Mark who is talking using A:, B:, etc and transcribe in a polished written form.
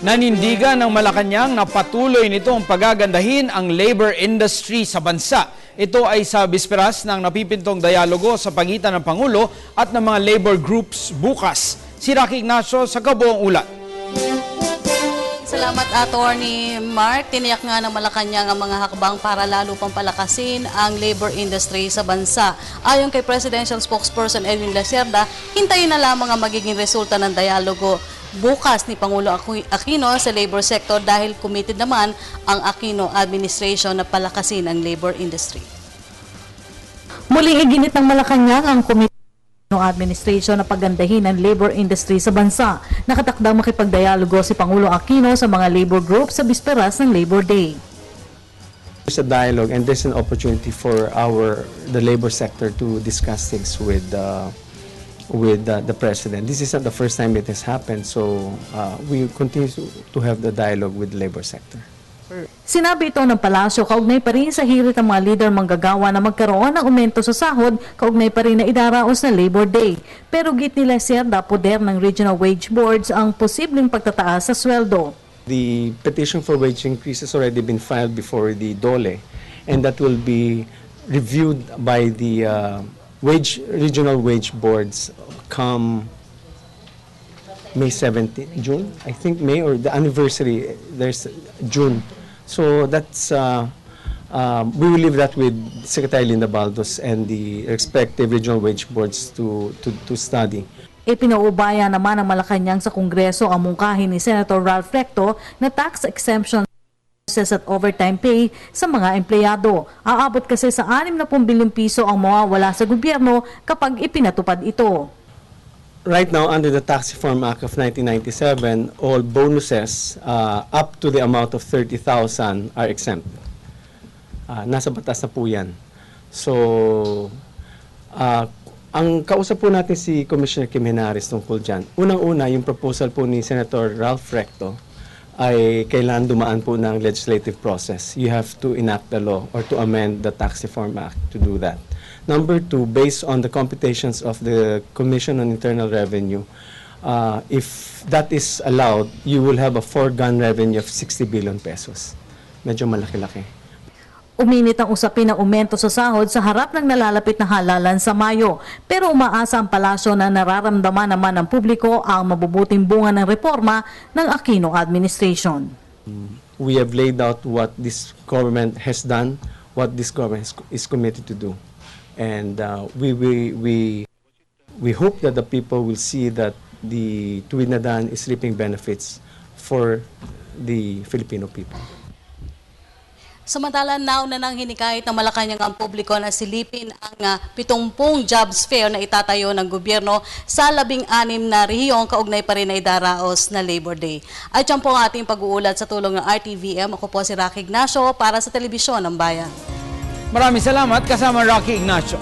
A: Nanindigan ng Malacanang na patuloy nitong pagagandahin ang labor industry sa bansa. Ito ay sa bisperas ng napipintong dialogo sa pagitan ng Pangulo at ng mga labor groups bukas. Si Rocky Ignacio sa kabuong ulat.
B: Salamat, Attorney Mark. Tiniyak nga ng Malacanang ang mga hakbang para lalo pang palakasin ang labor industry sa bansa. Ayon kay Presidential Spokesperson Edwin Lacerda, hintayin na lamang ang magiging resulta ng dialogo bukas ni Pangulo Aquino sa labor sector dahil committed naman ang Aquino administration na palakasin ang labor industry.
C: Muling iginit ng Malacanang ang commitment ng administration na pagandahin ang labor industry sa bansa. Nakatakdang makipagdialogo si Pangulo Aquino sa mga labor groups sa bisperas ng Labor Day.
D: There's a dialogue and there's an opportunity for the labor sector to discuss things with the president. This is not the first time it has happened, so we continue to have the dialogue with the labor sector.
C: Sinabi ito ng palasyo kaugnay pa rin sa hirit ng mga leader manggagawa na magkaroon ng aumento sa sahod kaugnay pa rin na idaraos na Labor Day. Pero git nila Cerda, poder ng regional wage boards ang posibleng pagtataas sa sweldo.
D: The petition for wage increase has already been filed before the DOLE, and that will be reviewed by the regional wage boards come May 17, June, I think May, or the anniversary, there's June. So that's, we will leave that with Secretary Linda Baldos and the respective regional wage boards to study.
C: Ipinaubaya naman ng Malacanang sa Kongreso ang mungkahin ni Senator Ralph Recto na tax exemption at overtime pay sa mga empleyado. Aabot kasi sa 60 bilyong piso ang mawawala sa gobyerno kapag ipinatupad ito.
D: Right now, under the Tax Reform Act of 1997, all bonuses up to the amount of 30,000 are exempt. Nasa batas na po yan. So, ang kausap po natin si Commissioner Kim Henares tungkol dyan. Unang-una, yung proposal po ni Senator Ralph Recto ay kailangan dumaan po ng legislative process. You have to enact the law or to amend the Tax Reform Act to do that. Number two, based on the computations of the Commission on Internal Revenue, if that is allowed, you will have a foregone revenue of 60 billion pesos. Medyo malaki-laki.
C: Uminit ang usapin ng aumento sa sahod sa harap ng nalalapit na halalan sa Mayo. Pero umaasa ang palasyo na nararamdaman naman ng publiko ang mabubuting bunga ng reforma ng Aquino administration.
D: We have laid out what this government has done, what this government is committed to do. And we hope that the people will see that the Tuwid na Daan is reaping benefits for the Filipino people.
B: Samantala, nauna nang hinikayat ng Malacanang ang publiko na silipin ang 70 jobs fair na itatayo ng gobyerno sa 16 na rehiyon kaugnay pa rin na idaraos na Labor Day. At yan po ang ating pag-uulat sa tulong ng RTVM. Ako po si Rocky Ignacio para sa Telebisyon ng Bayan.
A: Maraming salamat kasama Rocky Ignacio.